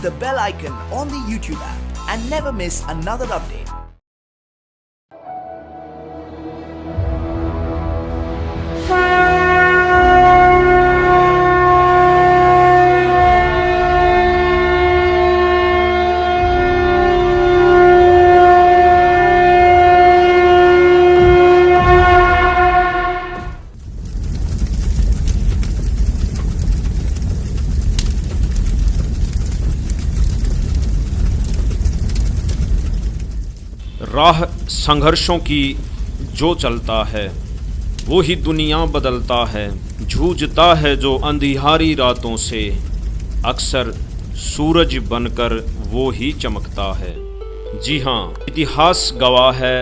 the bell icon on the YouTube app and never miss another update. राह संघर्षों की जो चलता है वो ही दुनिया बदलता है। जूझता है जो अंधियारी रातों से, अक्सर सूरज बनकर वो ही चमकता है। जी हाँ, इतिहास गवाह है,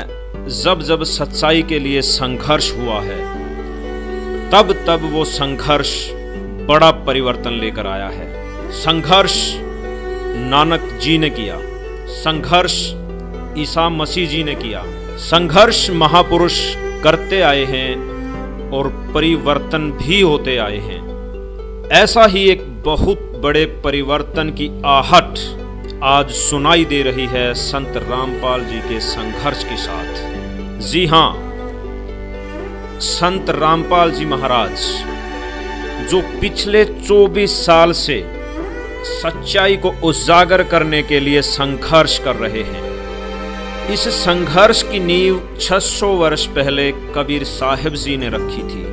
जब जब सच्चाई के लिए संघर्ष हुआ है तब तब वो संघर्ष बड़ा परिवर्तन लेकर आया है। संघर्ष नानक जी ने किया, संघर्ष ईसा मसीह जी ने किया, संघर्ष महापुरुष करते आए हैं और परिवर्तन भी होते आए हैं। ऐसा ही एक बहुत बड़े परिवर्तन की आहट आज सुनाई दे रही है संत रामपाल जी के संघर्ष के साथ। जी हाँ, संत रामपाल जी महाराज जो पिछले 24 साल से सच्चाई को उजागर करने के लिए संघर्ष कर रहे हैं। इस संघर्ष की नींव 600 वर्ष पहले कबीर साहिब जी ने रखी थी,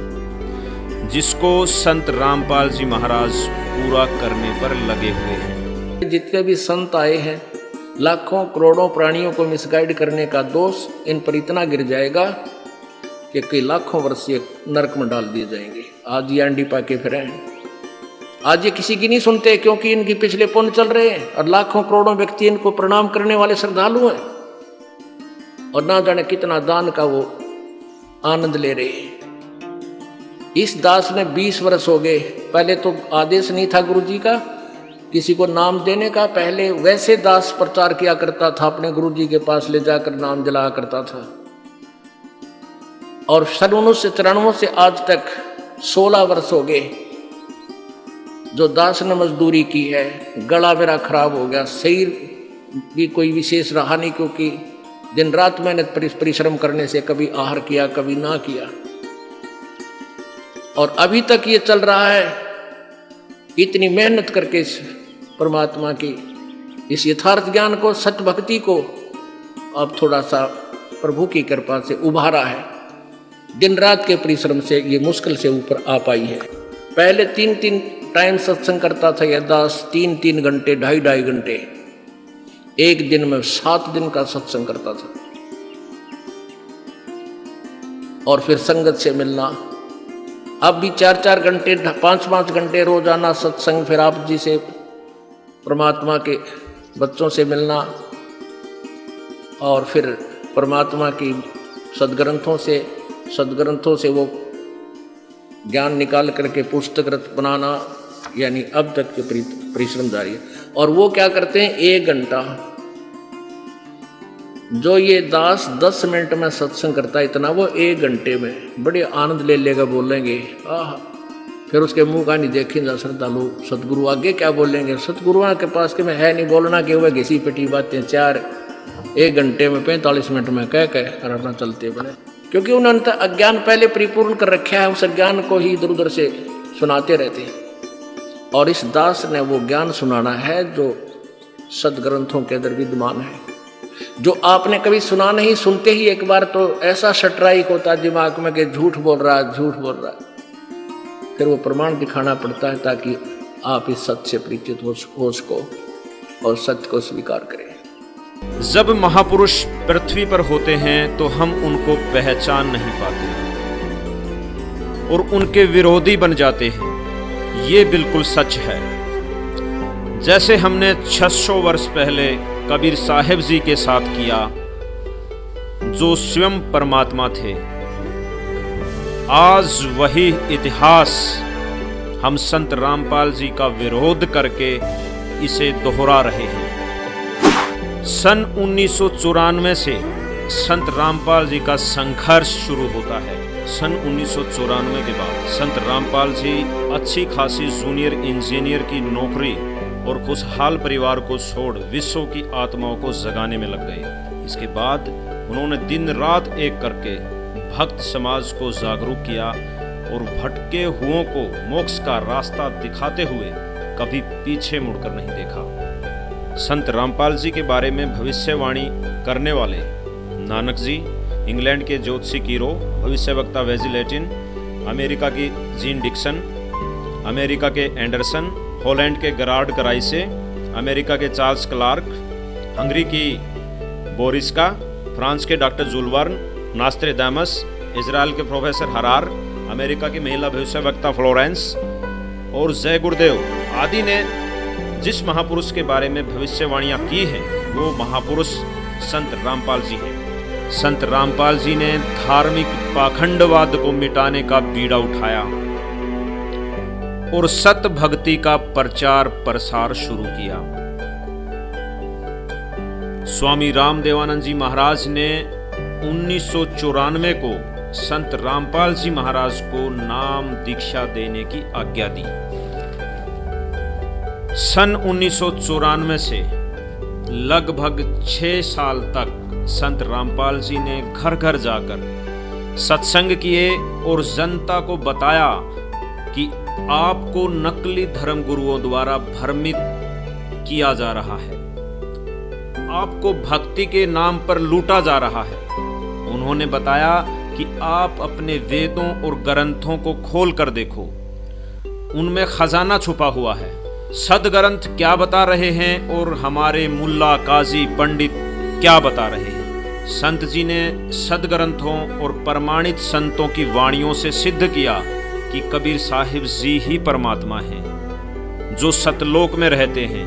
जिसको संत रामपाल जी महाराज पूरा करने पर लगे हुए हैं। जितने भी संत आए हैं, लाखों करोड़ों प्राणियों को मिसगाइड करने का दोष इन पर इतना गिर जाएगा कि कई लाखों वर्ष ये नरक में डाल दिए जाएंगे। आज ये अंडी पाके फिरे हैं, आज ये किसी की नहीं सुनते क्योंकि इनकी पिछले पुण्य चल रहे हैं और लाखों करोड़ों व्यक्ति इनको प्रणाम करने वाले श्रद्धालु हैं और ना जाने कितना दान का वो आनंद ले रहे हैं। इस दास ने 20 वर्ष हो गए, पहले तो आदेश नहीं था गुरुजी का किसी को नाम देने का। पहले वैसे दास प्रचार किया करता था, अपने गुरुजी के पास ले जाकर नाम जलाया करता था। और सन 1994 से आज तक 16 वर्ष हो गए जो दास ने मजदूरी की है। गला मेरा खराब हो गया, शरीर भी कोई विशेष रहा नहीं क्योंकि दिन रात मेहनत परिश्रम करने से कभी आहार किया कभी ना किया, और अभी तक ये चल रहा है। इतनी मेहनत करके इस परमात्मा की इस यथार्थ ज्ञान को, सत्य भक्ति को अब थोड़ा सा प्रभु की कृपा से उभारा है। दिन रात के परिश्रम से ये मुश्किल से ऊपर आ पाई है। पहले 3-3 टाइम सत्संग करता था यह दास, 3-3 घंटे 2.5 घंटे, एक दिन में 7 दिन का सत्संग करता था। और फिर संगत से मिलना, अब भी 4-4 घंटे 5-5 घंटे रोजाना सत्संग, फिर आप जी से परमात्मा के बच्चों से मिलना और फिर परमात्मा की सदग्रंथों से वो ज्ञान निकाल करके पुस्तक बनाना, यानी अब तक के परिश्रम जारी है। और वो क्या करते हैं, 1 घंटा जो ये दास 10 मिनट में सत्संग करता है, इतना वो 1 घंटे में बड़े आनंद ले लेगा, बोलेंगे आह। फिर उसके मुंह का नहीं देखेंगे श्रद्धालु, सतगुरु आगे क्या बोलेंगे। सतगुरुओं के पास के में है नहीं बोलना कि वह घिसी पिटी बातें 1 घंटे में 45 मिनट में कह कर अपना चलते बने, क्योंकि उन्होंने अज्ञान पहले परिपूर्ण कर रखा है। उस अज्ञान को ही इधर उधर से सुनाते रहते हैं। और इस दास ने वो ज्ञान सुनाना है जो सदग्रंथों के अंदर विद्यमान है, जो आपने कभी सुना नहीं। सुनते ही एक बार तो ऐसा स्ट्राइक होता दिमाग में कि झूठ बोल रहा है। फिर वो प्रमाण दिखाना पड़ता है ताकि आप इस सत्य से परिचित हो सको और सत्य को स्वीकार करें। जब महापुरुष पृथ्वी पर होते हैं तो हम उनको पहचान नहीं पाते और उनके विरोधी बन जाते हैं। ये बिल्कुल सच है। जैसे हमने 600 वर्ष पहले कबीर साहिब जी के साथ किया, जो स्वयं परमात्मा थे, आज वही इतिहास हम संत रामपाल जी का विरोध करके इसे दोहरा रहे हैं। सन 1994 से संत रामपाल जी का संघर्ष शुरू होता है। सन 1994 के बाद संत रामपाल जी अच्छी खासी जूनियर इंजीनियर की नौकरी और खुशहाल परिवार को छोड़ विश्व की आत्माओं को जगाने में लग गए। इसके बाद उन्होंने दिन रात एक करके भक्त समाज को जागरूक किया और भटके हुओं को मोक्ष का रास्ता दिखाते हुए कभी पीछे मुड़कर नहीं देखा। संत रामपाल जी के बारे में भविष्यवाणी करने वाले नानक जी, इंग्लैंड के ज्योतिषी कीरो, भविष्यवक्ता वेजी लैटिन, अमेरिका की जीन डिक्सन, अमेरिका के एंडरसन, हॉलैंड के गरार्ड कराइसे, अमेरिका के चार्ल्स क्लार्क, हंगरी की बोरिस्का, फ्रांस के डॉक्टर जुलवर्न, नास्त्रेदामस, इजराइल के प्रोफेसर हरार, अमेरिका की महिला भविष्यवक्ता फ्लोरेंस और जय गुरुदेव आदि ने जिस महापुरुष के बारे में भविष्यवाणियां की हैं वो महापुरुष संत रामपाल जी हैं। संत रामपाल जी ने धार्मिक पाखंडवाद को मिटाने का बीड़ा उठाया और सत भक्ति का प्रचार प्रसार शुरू किया। स्वामी रामदेवानंद जी महाराज ने 1994 को संत रामपाल जी महाराज को नाम दीक्षा देने की आज्ञा दी। सन 1994 से लगभग 6 साल तक संत रामपाल जी ने घर घर जाकर सत्संग किए और जनता को बताया कि आपको नकली धर्म गुरुओं द्वारा भ्रमित किया जा रहा है, आपको भक्ति के नाम पर लूटा जा रहा है। उन्होंने बताया कि आप अपने वेदों और ग्रंथों को खोल कर देखो, उनमें खजाना छुपा हुआ है। सदग्रंथ क्या बता रहे हैं और हमारे मुल्ला, काजी, पंडित क्या बता रहे हैं। संत जी ने सदग्रंथों और प्रमाणित संतों की वाणियों से सिद्ध किया कि कबीर साहिब जी ही परमात्मा हैं, जो सतलोक में रहते हैं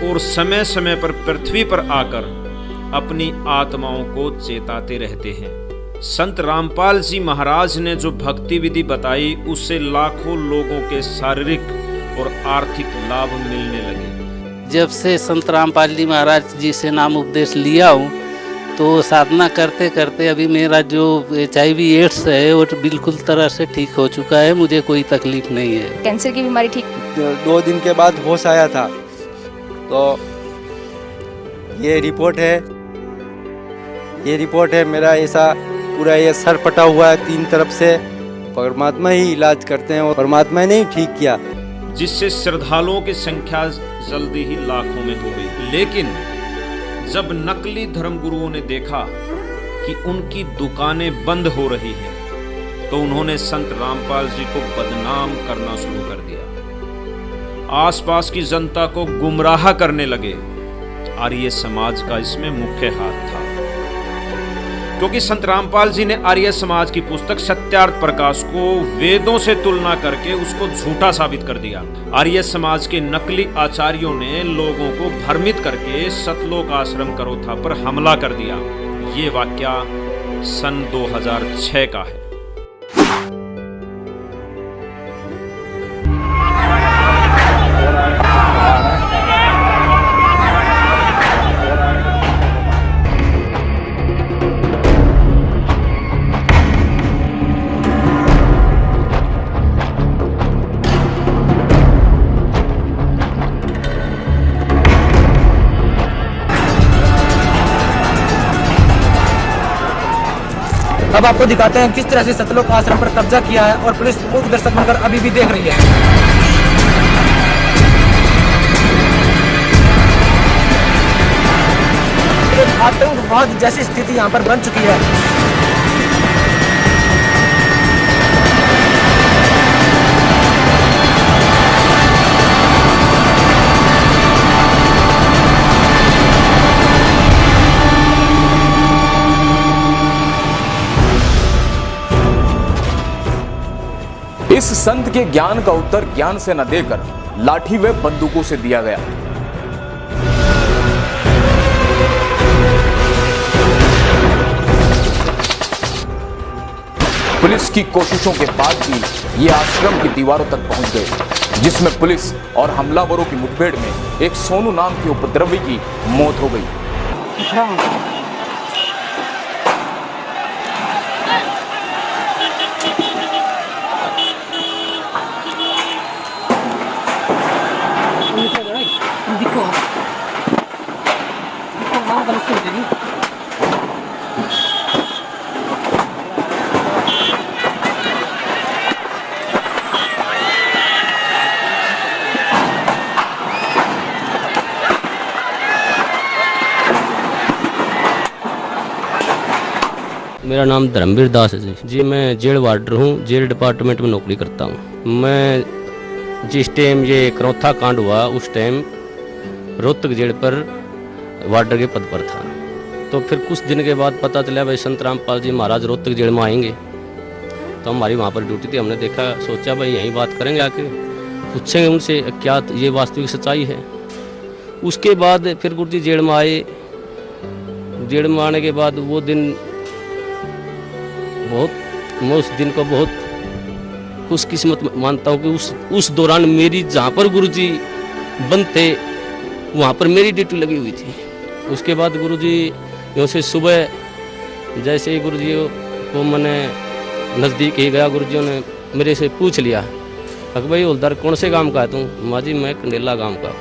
और समय समय पर पृथ्वी पर आकर अपनी आत्माओं को चेताते रहते हैं। संत रामपाल जी महाराज ने जो भक्ति विधि बताई उससे लाखों लोगों के शारीरिक और आर्थिक लाभ मिलने लगे। जब से संत रामपाल जी महाराज जी से नाम उपदेश लिया हूँ तो साधना करते करते अभी मेरा जो HIV एड्स है वो बिल्कुल तरह से ठीक हो चुका है, मुझे कोई तकलीफ नहीं है। कैंसर की बीमारी ठीक 2 दिन के बाद होश आया था। तो ये रिपोर्ट है मेरा ऐसा पूरा ये सर फटा हुआ है 3 तरफ से। परमात्मा ही इलाज करते हैं और परमात्मा ने ही ठीक किया, जिससे श्रद्धालुओं की संख्या जल्दी ही लाखों में हो गई। लेकिन जब नकली धर्म गुरुओं ने देखा कि उनकी दुकानें बंद हो रही हैं, तो उन्होंने संत रामपाल जी को बदनाम करना शुरू कर दिया। आसपास की जनता को गुमराह करने लगे। आर्य समाज का इसमें मुख्य हाथ था, क्योंकि संत रामपाल जी ने आर्य समाज की पुस्तक सत्यार्थ प्रकाश को वेदों से तुलना करके उसको झूठा साबित कर दिया। आर्य समाज के नकली आचार्यों ने लोगों को भ्रमित करके सतलोक आश्रम करोथा पर हमला कर दिया। ये वाकया सन 2006 का है। अब आपको दिखाते हैं किस तरह से सतलोक आश्रम पर कब्जा किया है और पुलिस मूक दर्शक बनकर अभी भी देख रही है। एक आतंकवाद जैसी स्थिति यहाँ पर बन चुकी है। इस संत के ज्ञान का उत्तर ज्ञान से न देकर लाठी व बंदूकों से दिया गया। पुलिस की कोशिशों के बाद भी ये आश्रम की दीवारों तक पहुंच गए, जिसमें पुलिस और हमलावरों की मुठभेड़ में एक सोनू नाम के उपद्रवी की मौत हो गई। तो मुश्किल हो जाएगी। मेरा नाम धर्मवीर दास है जी। मैं जेल वार्डर हूँ, जेल डिपार्टमेंट में नौकरी करता हूँ। मैं जिस टाइम ये करौथा कांड हुआ उस टाइम रोहतक जेल पर वार्डर के पद पर था। तो फिर कुछ दिन के बाद पता चला भाई संत रामपाल जी महाराज रोहतक जेल में आएंगे। तो हमारी वहाँ पर ड्यूटी थी, हमने देखा, सोचा भाई यहीं बात करेंगे, आके पूछेंगे उनसे क्या ये वास्तविक सच्चाई है। उसके बाद फिर गुरु जी जेल में आए। जेल में आने के बाद वो दिन मैं उस दिन को बहुत खुशकिस्मत मानता हूँ कि उस दौरान मेरी जहाँ पर गुरुजी बंद थे वहाँ पर मेरी ड्यूटी लगी हुई थी। उसके बाद गुरुजी यहाँ से सुबह जैसे ही गुरुजी को मैंने नज़दीक ही गया, गुरुजियों ने मेरे से पूछ लिया कि भाई हवलदार कौन से गांव का है तू? माँ जी मैं कंडेला गांव का।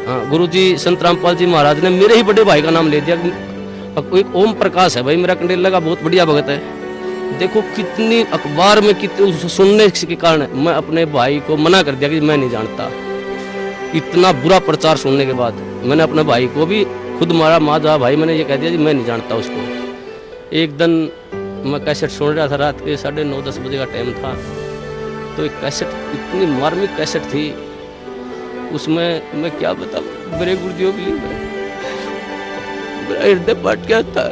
हाँ, गुरुजी संत रामपाल जी महाराज ने मेरे ही बड़े भाई का नाम ले दिया। एक ओम प्रकाश है भाई, मेरा कंडेला का बहुत बढ़िया भगत है। देखो कितनी अखबार में कितने सुनने के कारण मैं अपने भाई को मना कर दिया कि मैं नहीं जानता। इतना बुरा प्रचार सुनने के बाद मैंने अपने भाई को भी खुद मारा, माँ जा भाई, मैंने ये कह दिया कि मैं नहीं जानता उसको। एक दिन मैं कैसेट सुन रहा था, रात के 9:30-10 बजे का टाइम था। तो एक कैसेट, इतनी मार्मिक कैसेट थी, उसमें मैं क्या बताऊँ, मेरे गुरुजियों के लिए मेरा हृदय फट गया था।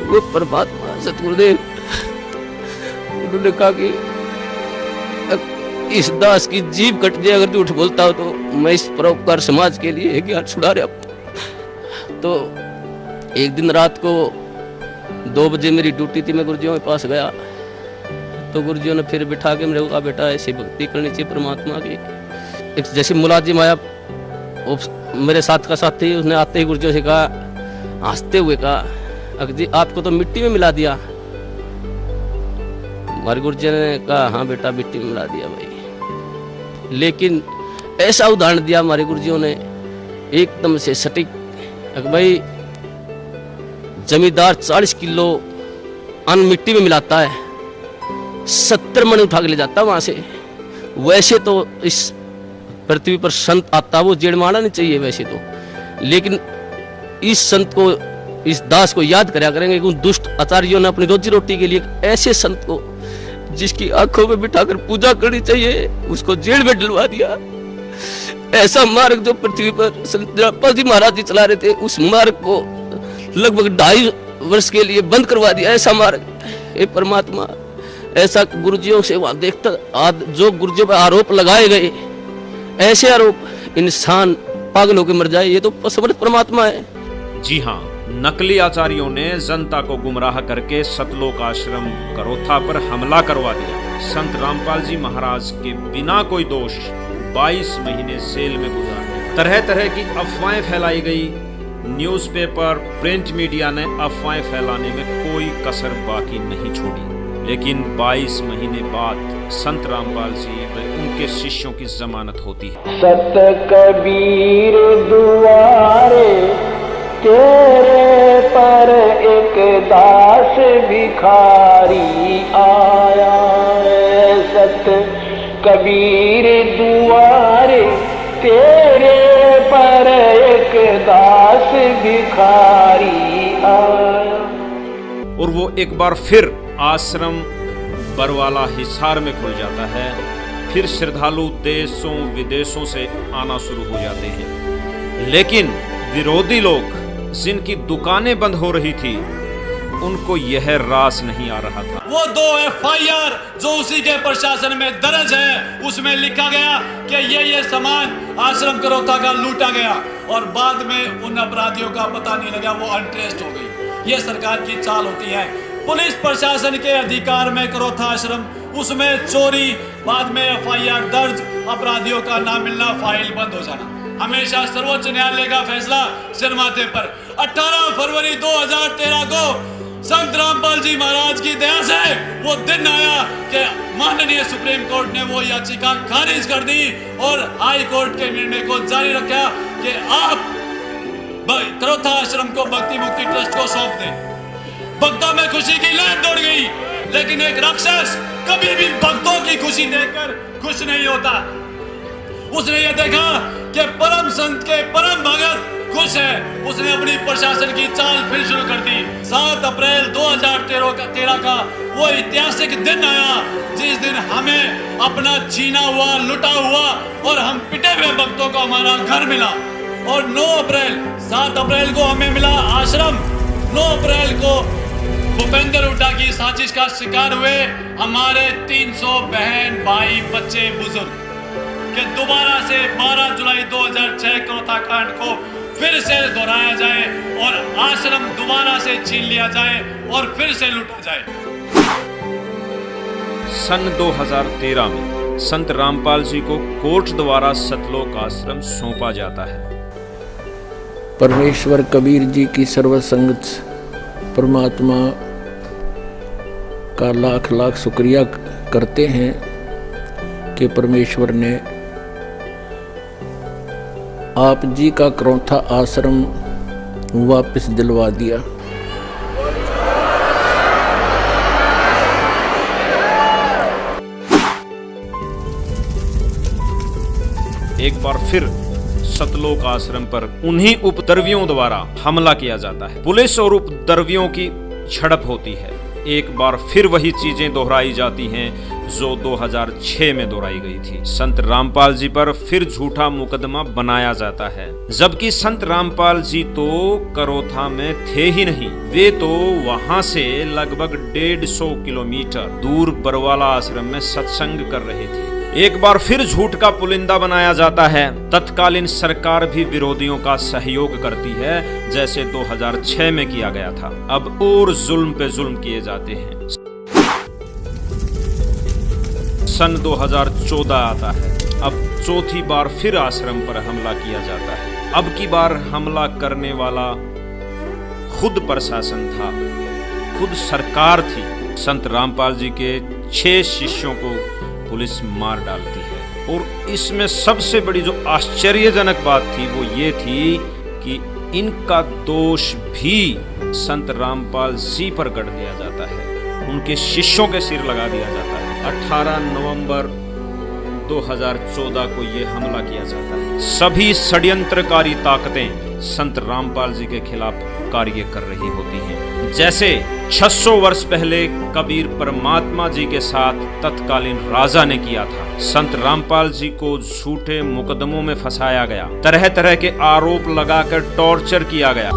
वो परमात्मा सतगुरुदेव उन्होंने कहा कि इस दास की जीभ कट जाए अगर झूठ बोलता हो तो मैं इस परोपकार समाज के लिए एक हाथ छुड़ा रहा। तो एक दिन रात को 2 बजे मेरी ड्यूटी थी, मैं गुरुजियों के पास गया। तो गुरुजियों ने फिर बिठा के मेरे को कहा बेटा ऐसी भक्ति करनी चाहिए परमात्मा की। एक जैसे मुलाजिम आया वो मेरे साथ का साथी, उसने आते ही गुरुजियों से कहा, हंसते हुए कहा, जी आपको तो मिट्टी में मिला दिया। हमारे गुरुजी ने कहा हाँ बेटा मिट्टी में मिला दिया भाई। लेकिन ऐसा उदाहरण दिया हमारे गुरुजियों ने एकदम से सटीक, भाई जमींदार 40 किलो अन्न मिट्टी में मिलाता है, 70 मन उठा के ले जाता वहां से। वैसे तो इस पृथ्वी पर संत आता वो जेल में आना नहीं चाहिए वैसे तो, लेकिन इस संत को, इस दास को याद कराया करेंगे कि उन दुष्ट आचार्यों ने अपनी रोजी रोटी के लिए ऐसे संत को जिसकी आंखों में बिठाकर पूजा करनी चाहिए उसको जेल में डलवा दिया। ऐसा मार्ग जो पृथ्वी पर संत रामपाल जी महाराज जी चला रहे थे उस मार्ग को लगभग 2.5 वर्ष के लिए बंद करवा दिया। ऐसा मार्ग, हे परमात्मा, ऐसा गुरुजियों से वहां देखता जो गुरुजियों पर आरोप लगाए गए, ऐसे आरोप इंसान पागल होकर मर जाए, ये तो समर्थ परमात्मा है। जी हाँ, नकली आचार्यों ने जनता को गुमराह करके सतलोक आश्रम करौथा पर हमला करवा दिया। संत रामपाल जी महाराज के बिना कोई दोष 22 महीने जेल में गुजारे। तरह तरह की अफवाहें फैलाई गई। न्यूज़पेपर, प्रिंट मीडिया ने अफवाहें फैलाने में कोई कसर बाकी नहीं छोड़ी। लेकिन 22 महीने बाद संत रामपाल जी व उनके शिष्यों की जमानत होती है। सत कबीर दुआरे तेरे पर एक दास भिखारी आया। सत कबीर दुआरे तेरे पर एक दास भिखारी आया। और वो एक बार फिर आश्रम बरवाला हिसार में खुल जाता है। फिर श्रद्धालु देशों विदेशों से आना शुरू हो जाते हैं। लेकिन विरोधी लोग जिनकी दुकानें बंद हो रही थी उनको यह रास नहीं आ रहा था। वो 2 FIR जो उसी के प्रशासन में दर्ज है उसमें लिखा गया कि ये सामान आश्रम करौथा का लूटा गया और बाद में उन अपराधियों का पता नहीं लगा, वो अनट्रेस्ड हो गई। ये सरकार की चाल होती है। पुलिस प्रशासन के अधिकार में करौथा आश्रम, उसमें चोरी, बाद में FIR दर्ज, अपराधियों का ना मिलना, फाइल बंद हो जाना। हमेशा सर्वोच्च न्यायालय का फैसला सिर माथे पर। 18 फरवरी 2013 को संत रामपाल जी महाराज की दया से वो दिन आया कि माननीय सुप्रीम कोर्ट ने वो याचिका खारिज कर दी और हाई कोर्ट के निर्णय को जारी रखा कि आप करोथा आश्रम को भक्ति मुक्ति ट्रस्ट को सौंप दे। भक्तों में खुशी की लहर दौड़ गई, लेकिन एक राक्षस कभी भी भक्तों की खुशी देखकर खुश नहीं होता। उसने ये देखा कि परम संत के परम भगत खुश है, उसने अपनी प्रशासन की चाल फिर शुरू कर दी। 7 अप्रैल 2013 का वो ऐतिहासिक दिन आया जिस दिन हमें अपना छीना हुआ, लुटा हुआ और हम पिटे हुए भक्तों को हमारा घर मिला। और 7 अप्रैल को हमें मिला आश्रम। 9 अप्रैल को भूपेंद्र हुड्डा की साजिश का शिकार हुए हमारे 300 बहन भाई बच्चे बुजुर्ग के दोबारा से 12 जुलाई 2006 करोथा कांड को फिर से दोहराया जाए और आश्रम दोबारा से छीन लिया जाए और फिर से लूटा जाए। सन 2013 में संत रामपाल जी को कोर्ट द्वारा सतलोक आश्रम सौंपा जाता है। परमेश्वर कबीर जी की सर्वसंगत परमात्मा का लाख लाख शुक्रिया करते हैं कि परमेश्वर ने आप जी का करोथा आश्रम वापस दिलवा दिया। एक बार फिर सतलोक आश्रम पर उन्हीं उपद्रवियों द्वारा हमला किया जाता है। पुलिस और उपद्रवियों की झड़प होती है। एक बार फिर वही चीजें दोहराई जाती हैं जो 2006 में दोहराई गई थी। संत रामपाल जी पर फिर झूठा मुकदमा बनाया जाता है, जबकि संत रामपाल जी तो करोथा में थे ही नहीं। वे तो वहां से लगभग 150 किलोमीटर दूर बरवाला आश्रम में सत्संग कर रहे थे। एक बार फिर झूठ का पुलिंदा बनाया जाता है। तत्कालीन सरकार भी विरोधियों का सहयोग करती है, जैसे 2006 में किया गया था। अब और जुल्म पे जुल्म किए जाते हैं। सन 2014 आता है। अब चौथी बार फिर आश्रम पर हमला किया जाता है। अब की बार हमला करने वाला खुद प्रशासन था, खुद सरकार थी। संत रामपाल जी के 6 शिष्यों को पुलिस मार डालती है। और इसमें सबसे बड़ी जो आश्चर्यजनक बात थी वो ये थी कि इनका दोष भी संत रामपाल जी पर गढ़ दिया जाता है, उनके शिष्यों के सिर लगा दिया जाता है। 18 नवंबर 2014 को ये हमला किया जाता है। सभी षड्यंत्रकारी ताकतें संत रामपाल जी के खिलाफ कार्य कर रही होती हैं। जैसे 600 वर्ष पहले कबीर परमात्मा जी के साथ तत्कालीन राजा ने किया था। संत रामपाल जी को झूठे मुकदमों में फंसाया गया, तरह तरह के आरोप लगाकर टॉर्चर किया गया।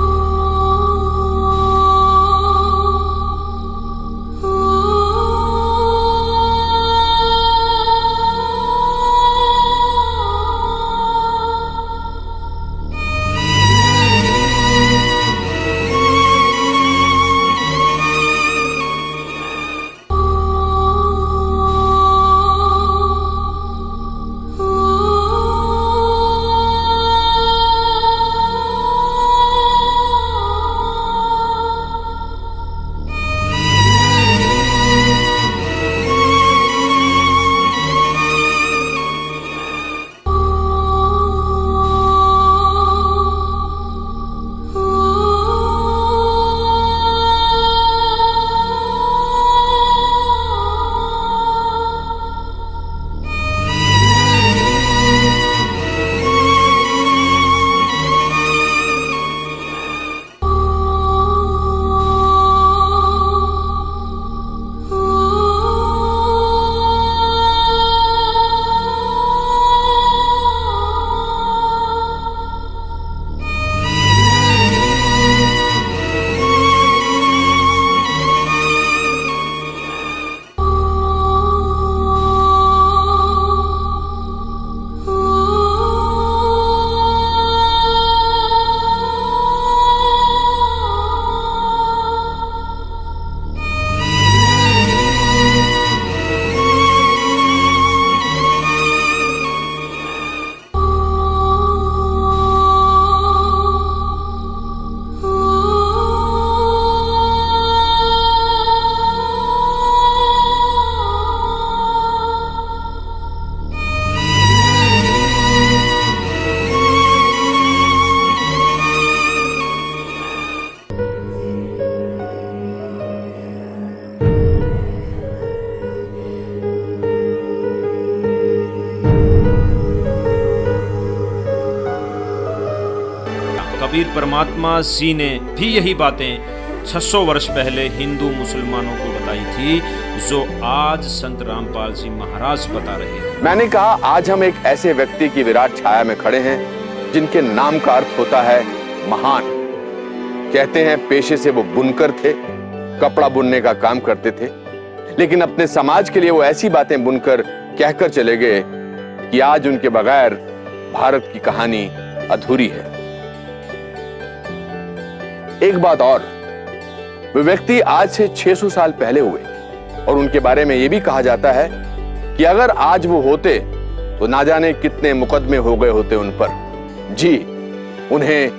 कबीर परमात्मा जी ने भी यही बातें 600 वर्ष पहले हिंदू मुसलमानों को बताई थी, जो आज संत रामपाल जी महाराज बता रहे हैं। मैंने कहा आज हम एक ऐसे व्यक्ति की विराट छाया में खड़े हैं जिनके नाम का अर्थ होता है महान। कहते हैं पेशे से वो बुनकर थे, कपड़ा बुनने का काम करते थे, लेकिन अपने समाज के लिए वो ऐसी बातें बुनकर कहकर चले गए कि आज उनके बगैर भारत की कहानी अधूरी है। एक बात और, वे व्यक्ति आज से 600 साल पहले हुए और उनके बारे में यह भी कहा जाता है कि अगर आज वो होते तो ना जाने कितने मुकदमे हो गए होते उन पर। जी, उन्हें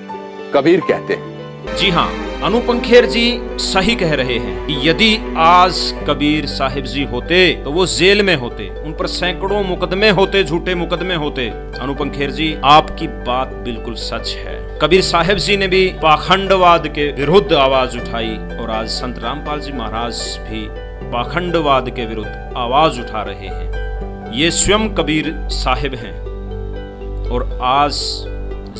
कबीर कहते हैं। जी हाँ, अनुपम खेर जी सही कह रहे हैं कि यदि आज कबीर साहिब जी होते तो वो जेल में होते, उन पर सैकड़ों मुकदमे होते, झूठे मुकदमे होते। अनुपम खेर जी, आपकी बात बिल्कुल सच है। कबीर साहिब जी ने भी पाखंडवाद के विरुद्ध आवाज उठाई और आज संत रामपाल जी महाराज भी पाखंडवाद के विरुद्ध आवाज उठा रहे हैं। ये स्वयं कबीर साहिब हैं और आज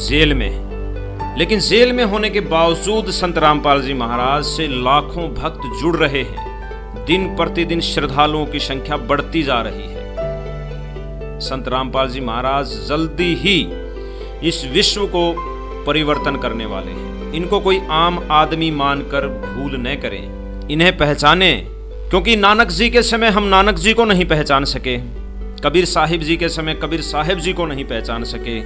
जेल में हैं, लेकिन जेल में होने के बावजूद संत रामपाल जी महाराज से लाखों भक्त जुड़ रहे हैं। दिन प्रतिदिन श्रद्धालुओं की संख्या बढ़ती जा रही है। संत रामपाल जी महाराज जल्दी ही इस विश्व को परिवर्तन करने वाले हैं। इनको कोई आम आदमी मानकर भूल न करें, इन्हें पहचाने, क्योंकि नानक जी के समय हम नानक जी को नहीं पहचान सके, कबीर साहिब जी के समय कबीर साहिब जी को नहीं पहचान सके।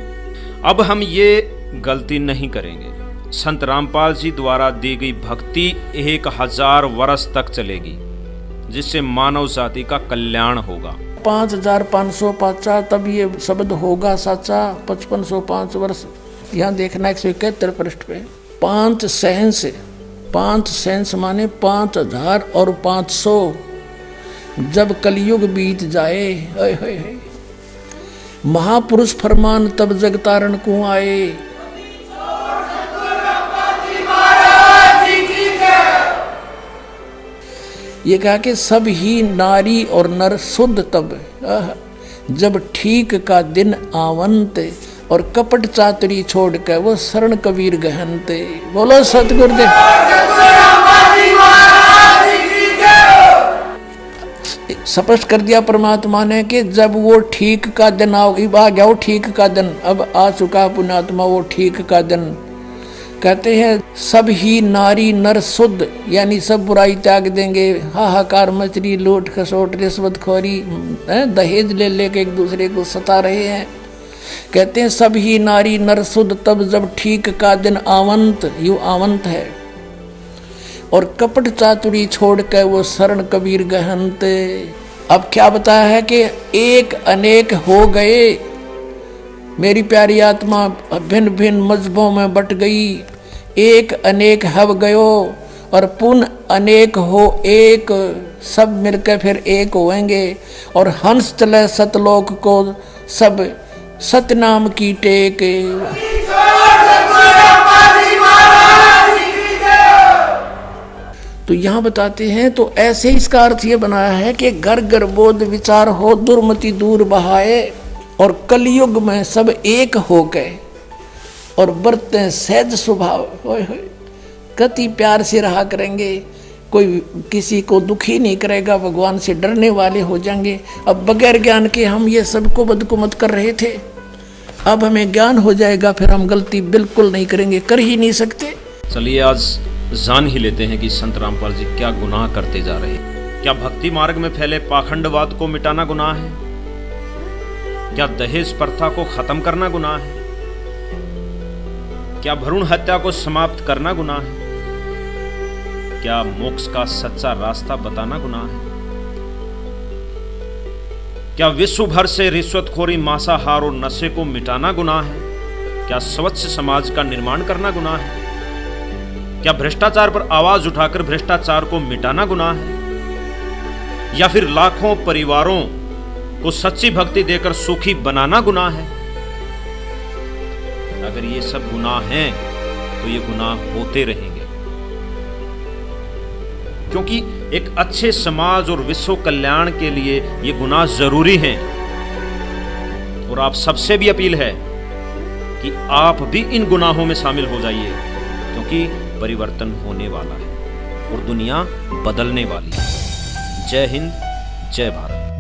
अब हम ये गलती नहीं करेंगे। संत रामपाल जी द्वारा दी गई भक्ति 1000 वर्ष तक चलेगी, जिससे मानव जाति का कल्याण होगा। 5550 तब ये शब्द होगा साचा। 5505 वर्ष, यहाँ देखना 171 पृष्ठ पे 5 सहंस। 5 सहंस माने 5000 और 500। जब कलयुग बीत जाए, महापुरुष फरमान तब जगतारण को आए। ये कहा कि सब ही नारी और नर शुद्ध तब, जब ठीक का दिन आवंत, और कपट चातुरी छोड़ के वो शरण कबीर गहनते। बोलो सतगुरुदेव। स्पष्ट कर दिया परमात्मा ने कि जब वो ठीक का दिन आ गया, वो ठीक का दिन अब आ चुका पुण्यात्मा, वो ठीक का दिन। कहते हैं सब ही नारी नर शुद्ध, यानी सब बुराई त्याग देंगे। हाहाकार मचरी, लूट खसोट रिश्वतखोरी, दहेज ले लेके एक दूसरे को सता रहे हैं। कहते हैं सब ही नारी नर शुद्ध तब जब ठीक का दिन आवंत, यू आवंत है, और कपट चातुरी छोड़ के वो शरण कबीर गहनते। अब क्या बताया है कि एक अनेक हो गए, मेरी प्यारी आत्मा भिन्न भिन्न मजहबों में बट गई। एक अनेक हव गयो और पुनः अनेक हो एक, सब मिलकर फिर एक होएंगे। और हंस चले सतलोक को सब सतनाम की टेक। तो यहाँ बताते हैं, तो ऐसे इसका अर्थ ये बनाया है कि घर घर बोध विचार हो, दुर्मति दूर बहाए, और कलयुग में सब एक हो गए और बरते सहज स्वभाव। कति प्यार से रहा करेंगे, कोई किसी को दुखी नहीं करेगा, भगवान से डरने वाले हो जाएंगे। अब बगैर ज्ञान के हम ये सबको बदकुमत कर रहे थे, अब हमें ज्ञान हो जाएगा, फिर हम गलती बिल्कुल नहीं करेंगे, कर ही नहीं सकते। चलिए आज जान ही लेते हैं कि संत रामपाल जी क्या गुनाह करते जा रहे हैं। क्या भक्ति मार्ग में फैले पाखंडवाद को मिटाना गुनाह है? क्या दहेज प्रथा को खत्म करना गुनाह है? क्या भ्रूण हत्या को समाप्त करना गुनाह है? क्या मोक्ष का सच्चा रास्ता बताना गुनाह है? क्या विश्व भर से रिश्वतखोरी, मांसाहार और नशे को मिटाना गुनाह है? क्या स्वच्छ समाज का निर्माण करना गुनाह है? क्या भ्रष्टाचार पर आवाज उठाकर भ्रष्टाचार को मिटाना गुनाह है? या फिर लाखों परिवारों को सच्ची भक्ति देकर सुखी बनाना गुनाह है? अगर ये सब गुनाह हैं तो ये गुनाह होते रहेंगे, क्योंकि एक अच्छे समाज और विश्व कल्याण के लिए ये गुनाह जरूरी हैं। और आप सबसे भी अपील है कि आप भी इन गुनाहों में शामिल हो जाइए, क्योंकि परिवर्तन होने वाला है और दुनिया बदलने वाली है। जय हिंद, जय भारत।